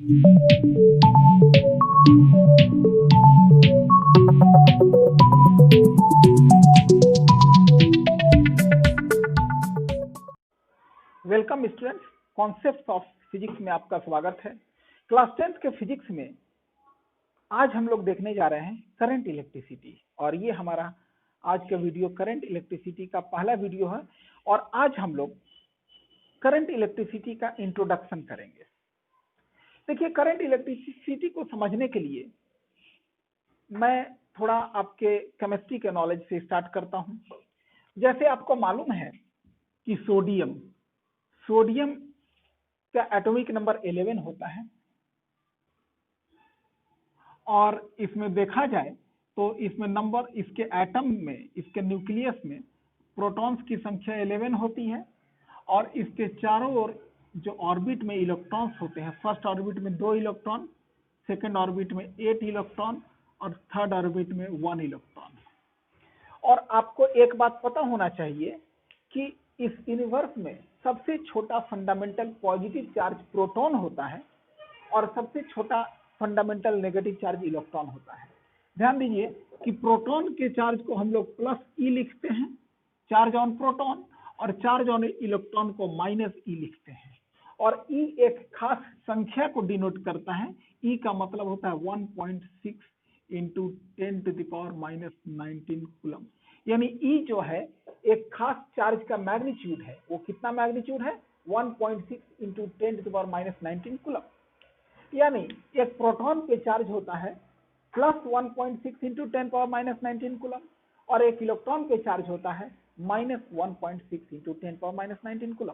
Welcome students, concepts of physics में आपका स्वागत है। क्लास 10th के फिजिक्स में आज हम लोग देखने जा रहे हैं करंट इलेक्ट्रिसिटी, और ये हमारा आज का वीडियो करंट इलेक्ट्रिसिटी का पहला वीडियो है। और आज हम लोग करंट इलेक्ट्रिसिटी का इंट्रोडक्शन करेंगे। देखिए, करंट इलेक्ट्रिसिटी को समझने के लिए मैं थोड़ा आपके केमिस्ट्री के नॉलेज से स्टार्ट करता हूं। जैसे आपको मालूम है कि सोडियम का एटॉमिक नंबर 11 होता है, और इसमें देखा जाए तो इसमें नंबर, इसके एटम में, इसके न्यूक्लियस में प्रोटॉन्स की संख्या 11 होती है, और इसके चारों ओर जो ऑर्बिट में इलेक्ट्रॉन्स होते हैं, फर्स्ट ऑर्बिट में 2 इलेक्ट्रॉन, सेकेंड ऑर्बिट में 8 इलेक्ट्रॉन और थर्ड ऑर्बिट में 1 इलेक्ट्रॉन। और आपको एक बात पता होना चाहिए कि इस यूनिवर्स में सबसे छोटा फंडामेंटल पॉजिटिव चार्ज प्रोटॉन होता है और सबसे छोटा फंडामेंटल नेगेटिव चार्ज इलेक्ट्रॉन होता है। ध्यान दीजिए कि प्रोटॉन के चार्ज को हम लोग प्लस ई लिखते हैं, चार्ज ऑन प्रोटॉन, और चार्ज ऑन इलेक्ट्रॉन को माइनस ई लिखते हैं। और ई एक खास संख्या को डिनोट करता है। ई का मतलब होता है 1.6 इंटू 10⁻⁻19 कूलम। यानी ई जो है एक खास चार्ज का मैग्नीट्यूड है। वो कितना मैग्नीट्यूड है? 1.6 इंटू 10⁻⁻19 कूलम। यानी एक प्रोटॉन पे चार्ज होता है प्लस 1.6 इंटू 10⁻⁻19 कूलम, और एक इलेक्ट्रॉन पे चार्ज होता है माइनस 1.6 इंटू 10⁻⁻19 कूलम।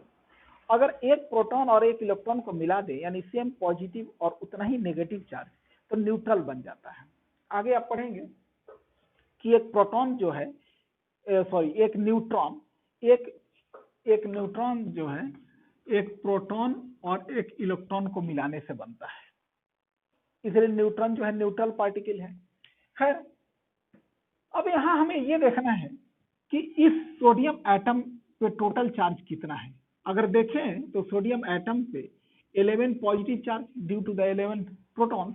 अगर एक प्रोटॉन और एक इलेक्ट्रॉन को मिला दे, यानी सेम पॉजिटिव और उतना ही नेगेटिव चार्ज, तो न्यूट्रल बन जाता है। आगे आप पढ़ेंगे कि एक प्रोटॉन जो है, एक न्यूट्रॉन जो है एक प्रोटॉन और एक इलेक्ट्रॉन को मिलाने से बनता है, इसलिए न्यूट्रॉन जो है न्यूट्रल पार्टिकल है। खैर, अब यहाँ हमें ये देखना है कि इस सोडियम एटम पे टोटल चार्ज कितना है। अगर देखें तो सोडियम एटम पे 11 positive charge due to the 11 proton,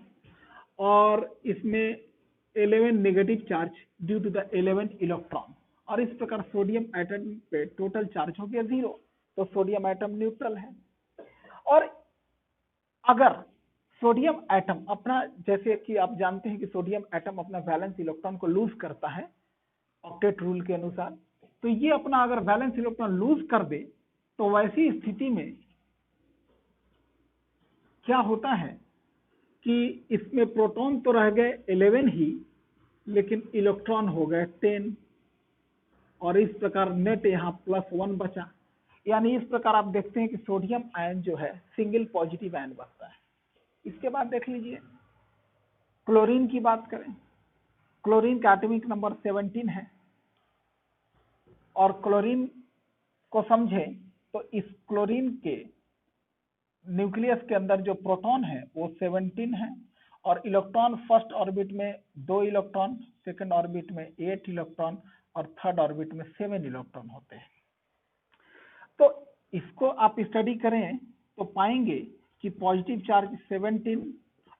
और इसमें 11 negative charge due to the 11 electron, और इस प्रकार सोडियम एटम पे टोटल चार्ज हो गया 0। तो सोडियम एटम न्यूट्रल है। और अगर सोडियम एटम अपना, जैसे कि आप जानते हैं कि सोडियम एटम अपना वैलेंस इलेक्ट्रॉन को लूज करता है ऑक्टेट रूल के अनुसार, तो ये अपना अगर वैलेंस इलेक्ट्रॉन लूज कर दे, तो वैसी स्थिति में क्या होता है कि इसमें प्रोटॉन तो रह गए 11 ही, लेकिन इलेक्ट्रॉन हो गए 10, और इस प्रकार नेट यहाँ +1 बचा। यानी इस प्रकार आप देखते हैं कि सोडियम आयन जो है सिंगल पॉजिटिव आयन बनता है। इसके बाद देख लीजिए, क्लोरीन की बात करें। क्लोरीन का एटॉमिक नंबर 17 है, और क्लोरीन को समझें तो इस क्लोरीन के न्यूक्लियस के अंदर जो प्रोटॉन है वो 17 है, और इलेक्ट्रॉन फर्स्ट ऑर्बिट में 2 इलेक्ट्रॉन, सेकंड ऑर्बिट में 8 इलेक्ट्रॉन, और थर्ड ऑर्बिट में 7 इलेक्ट्रॉन होते हैं। तो इसको आप स्टडी करें तो पाएंगे कि पॉजिटिव चार्ज 17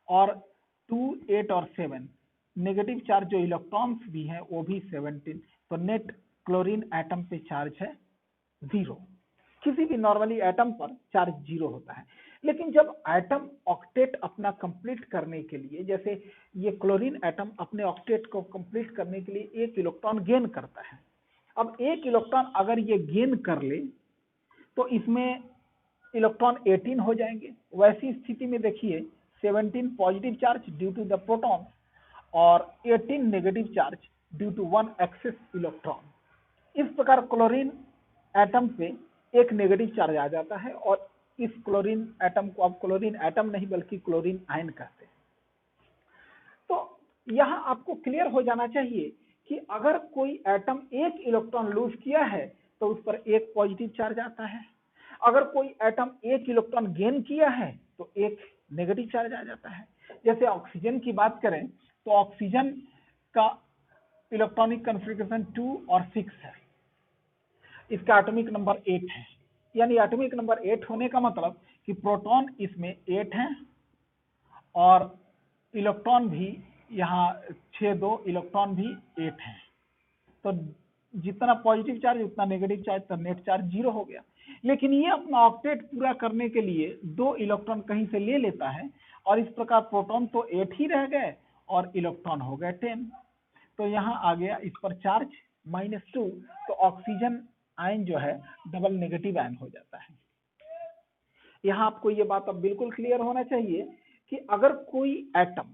और 2, 8 और 7, नेगेटिव चार्ज जो इलेक्ट्रॉन्स भी हैं वो भी 17। तो नेट क्लोरीन एटम पे चार्ज है 0। किसी भी नॉर्मली एटम पर चार्ज 0 होता है। लेकिन जब एटम ऑक्टेट अपना कंप्लीट करने के लिए, जैसे ये क्लोरीन एटम अपने ऑक्टेट को कंप्लीट करने के लिए 1 इलेक्ट्रॉन गेन करता है। अब 1 इलेक्ट्रॉन अगर ये गेन कर ले तो इसमें इलेक्ट्रॉन 18 हो जाएंगे। वैसी स्थिति में देखिए 17 positive charge due to the proton और 18 negative charge due to 1 excess electron. इस प्रकार क्लोरीन एटम पे एक नेगेटिव चार्ज आ जाता है, और इस क्लोरीन एटम को अब क्लोरीन एटम नहीं बल्कि क्लोरीन आयन कहते हैं। तो यहाँ आपको क्लियर हो जाना चाहिए कि अगर कोई एटम 1 इलेक्ट्रॉन लूज किया है तो उस पर 1 पॉजिटिव चार्ज आता है। अगर कोई एटम 1 इलेक्ट्रॉन गेन किया है तो 1 नेगेटिव चार्ज आ जाता है। जैसे ऑक्सीजन की बात करें तो ऑक्सीजन का इलेक्ट्रॉनिक कॉन्फ़िगरेशन 2 और 6 है। इसका एटॉमिक नंबर 8 है। यानी एटॉमिक नंबर 8 होने का मतलब कि प्रोटॉन इसमें 8 है और इलेक्ट्रॉन भी यहाँ 6 2 इलेक्ट्रॉन भी 8 है। तो जितना पॉजिटिव चार्ज उतना नेगेटिव चार्ज, तो नेट चार्ज 0 हो गया। लेकिन ये अपना ऑक्टेट पूरा करने के लिए 2 इलेक्ट्रॉन कहीं से ले लेता है और इस प्रकार प्रोटॉन तो 8 ही रह गए और इलेक्ट्रॉन हो गए 10। तो यहाँ आ गया इस पर चार्ज -2, तो ऑक्सीजन आयन जो है डबल नेगेटिव आयन हो जाता है। यहाँ आपको ये बात अब बिल्कुल क्लियर होना चाहिए कि अगर कोई एटम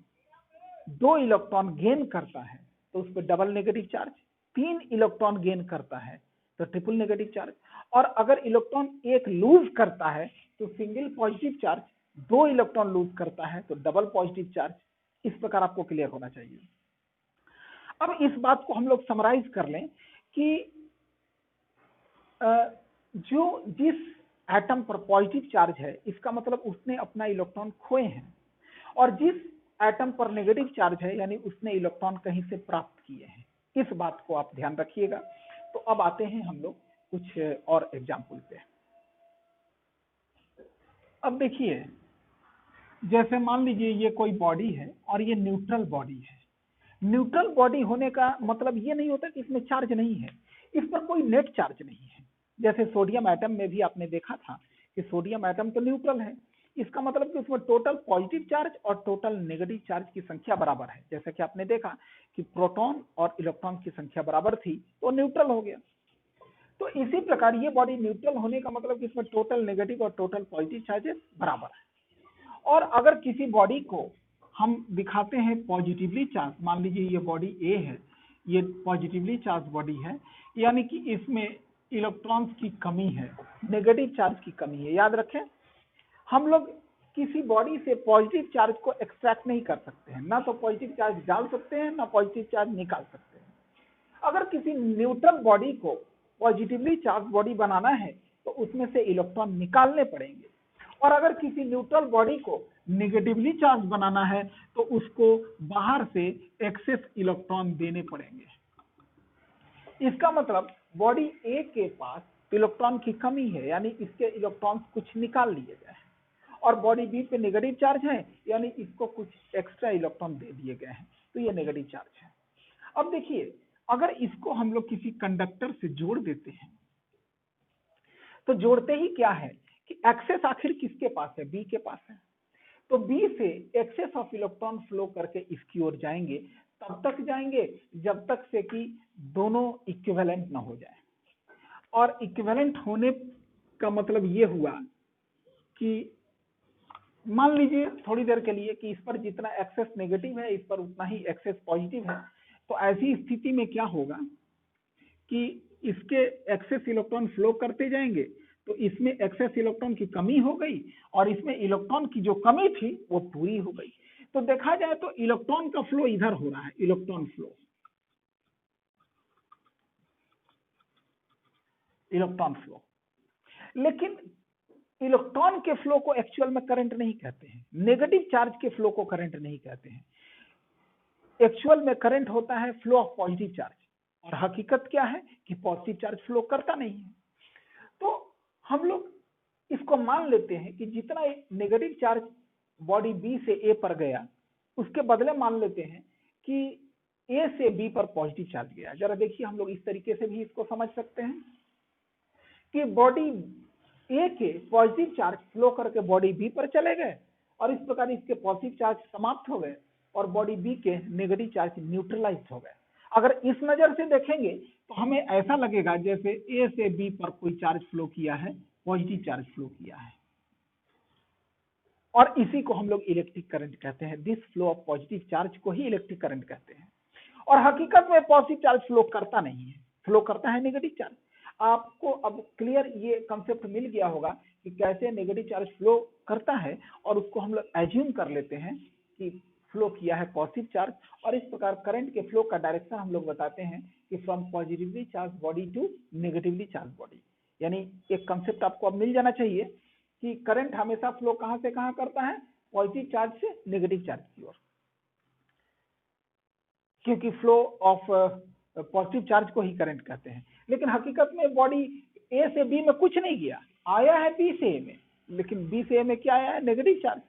2 इलेक्ट्रॉन गेन करता है तो उस पर double negative charge, 3 electron gain करता है तो ट्रिपल नेगेटिव चार्ज, और अगर इलेक्ट्रॉन 1 लूज करता है तो single positive charge, 2 electron lose करता है तो डबल पॉजिटिव चार्ज। इस प्रकार आपको क्लियर होना चाहिए। अब इस बात को हम लोग समराइज कर लें कि जो जिस एटम पर पॉजिटिव चार्ज है इसका मतलब उसने अपना इलेक्ट्रॉन खोए हैं, और जिस एटम पर नेगेटिव चार्ज है यानी उसने इलेक्ट्रॉन कहीं से प्राप्त किए हैं। इस बात को आप ध्यान रखिएगा। तो अब आते हैं हम लोग कुछ और एग्जाम्पल पे। अब देखिए, जैसे मान लीजिए ये कोई बॉडी है और ये न्यूट्रल बॉडी है। न्यूट्रल बॉडी होने का मतलब ये नहीं होता कि इसमें चार्ज नहीं है, इस पर कोई नेट चार्ज नहीं है। जैसे सोडियम एटम में भी आपने देखा था कि सोडियम एटम तो न्यूट्रल है, इसका मतलब कि उसमें टोटल पॉजिटिव चार्ज और टोटल नेगेटिव चार्ज की संख्या बराबर है। जैसा कि आपने देखा कि प्रोटॉन और इलेक्ट्रॉन की संख्या बराबर थी तो न्यूट्रल हो गया। तो इसी प्रकार ये बॉडी न्यूट्रल होने का मतलब कि इसमें टोटल नेगेटिव और टोटल पॉजिटिव चार्जेस बराबर है। और अगर किसी बॉडी को हम दिखाते हैं पॉजिटिवली चार्ज, मान लीजिए ये बॉडी ए है, ये पॉजिटिवली चार्ज बॉडी है, यानी कि इसमें इलेक्ट्रॉन्स की कमी है, नेगेटिव चार्ज की कमी है। याद रखें, हम लोग किसी बॉडी से पॉजिटिव चार्ज को एक्सट्रैक्ट नहीं कर सकते हैं, ना तो पॉजिटिव चार्ज डाल सकते हैं ना पॉजिटिव चार्ज निकाल सकते हैं। अगर किसी न्यूट्रल बॉडी को पॉजिटिवली चार्ज बॉडी बनाना है तो उसमें से इलेक्ट्रॉन निकालने पड़ेंगे, और अगर किसी न्यूट्रल बॉडी को नेगेटिवली चार्ज बनाना है तो उसको बाहर से एक्सेस इलेक्ट्रॉन देने पड़ेंगे। इसका मतलब बॉडी ए के पास इलेक्ट्रॉन की कमी है, यानी इसके इलेक्ट्रॉन्स कुछ निकाल लिए गए हैं, और बॉडी बी पे नेगेटिव चार्ज है यानी इसको कुछ एक्स्ट्रा इलेक्ट्रॉन दे दिए गए हैं, तो ये नेगेटिव चार्ज है। अब देखिए, अगर इसको हम लोग किसी कंडक्टर से जोड़ देते हैं तो जोड़ते ही क्या है कि एक्सेस आखिर किसके पास है, बी के पास है। तो बी से एक्सेस ऑफ इलेक्ट्रॉन फ्लो करके इसकी ओर जाएंगे, तब तक जाएंगे जब तक से कि दोनों इक्विवेलेंट ना हो जाए। और इक्विवेलेंट होने का मतलब ये हुआ कि मान लीजिए थोड़ी देर के लिए कि इस पर जितना एक्सेस नेगेटिव है इस पर उतना ही एक्सेस पॉजिटिव है, तो ऐसी स्थिति में क्या होगा कि इसके एक्सेस इलेक्ट्रॉन फ्लो करते जाएंगे तो इसमें एक्सेस इलेक्ट्रॉन की कमी हो गई और इसमें इलेक्ट्रॉन की जो कमी थी वो पूरी हो गई। तो देखा जाए तो इलेक्ट्रॉन का फ्लो इधर हो रहा है, इलेक्ट्रॉन फ्लो, इलेक्ट्रॉन फ्लो। लेकिन इलेक्ट्रॉन के फ्लो को एक्चुअल में करंट नहीं कहते हैं, नेगेटिव चार्ज के फ्लो को करंट नहीं कहते हैं। एक्चुअल में करंट होता है फ्लो ऑफ पॉजिटिव चार्ज, और हकीकत क्या है कि पॉजिटिव चार्ज फ्लो करता नहीं है। तो हम लोग इसको मान लेते हैं कि जितना नेगेटिव चार्ज बॉडी बी से ए पर गया उसके बदले मान लेते हैं कि ए से बी पर पॉजिटिव चार्ज गया। जरा देखिए, हम लोग इस तरीके से भी इसको समझ सकते हैं कि बॉडी ए के पॉजिटिव चार्ज फ्लो करके बॉडी बी पर चले गए और इस प्रकार इसके पॉजिटिव चार्ज समाप्त हो गए और बॉडी बी के नेगेटिव चार्ज न्यूट्रलाइज हो गए। अगर इस नजर से देखेंगे तो हमें ऐसा लगेगा जैसे ए से बी पर कोई चार्ज फ्लो किया है, पॉजिटिव चार्ज फ्लो किया है, और इसी को हम लोग इलेक्ट्रिक करंट कहते हैं। This flow of positive charge को ही इलेक्ट्रिक करंट कहते हैं। और हकीकत में पॉजिटिव चार्ज फ्लो करता नहीं है, फ्लो करता है नेगेटिव चार्ज। आपको अब क्लियर ये कंसेप्ट मिल गया होगा कि कैसे नेगेटिव चार्ज फ्लो करता है, और उसको हम लोग एज्यूम कर लेते हैं कि फ्लो किया है पॉजिटिव चार्ज, और इस प्रकार करंट के फ्लो का डायरेक्शन हम लोग बताते हैं कि from positively charge body to negatively charge body. यानी एक कंसेप्ट आपको अब मिल जाना चाहिए कि करंट हमेशा फ्लो कहां से कहां करता है, पॉजिटिव चार्ज से नेगेटिव चार्ज की ओर, क्योंकि फ्लो ऑफ पॉजिटिव चार्ज को ही करंट कहते हैं। लेकिन हकीकत में बॉडी ए से बी में कुछ नहीं गया, आया है बी से ए में, लेकिन बी से ए में क्या आया है, नेगेटिव चार्ज।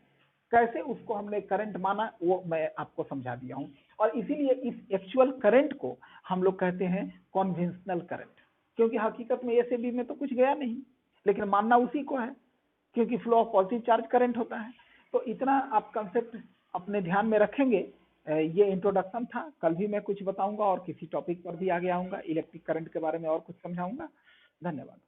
कैसे उसको हमने करंट माना वो मैं आपको समझा दिया हूं। और इसीलिए इस एक्चुअल करंट को हम लोग कहते हैं कॉन्वेंशनल करंट, क्योंकि हकीकत में एसएबी में तो कुछ गया नहीं, लेकिन मानना उसी को है, क्योंकि flow of positive charge current होता है। तो इतना आप कंसेप्ट अपने ध्यान में रखेंगे। ये इंट्रोडक्शन था, कल भी मैं कुछ बताऊंगा और किसी टॉपिक पर भी आगे आऊंगा, इलेक्ट्रिक करंट के बारे में और कुछ समझाऊंगा। धन्यवाद।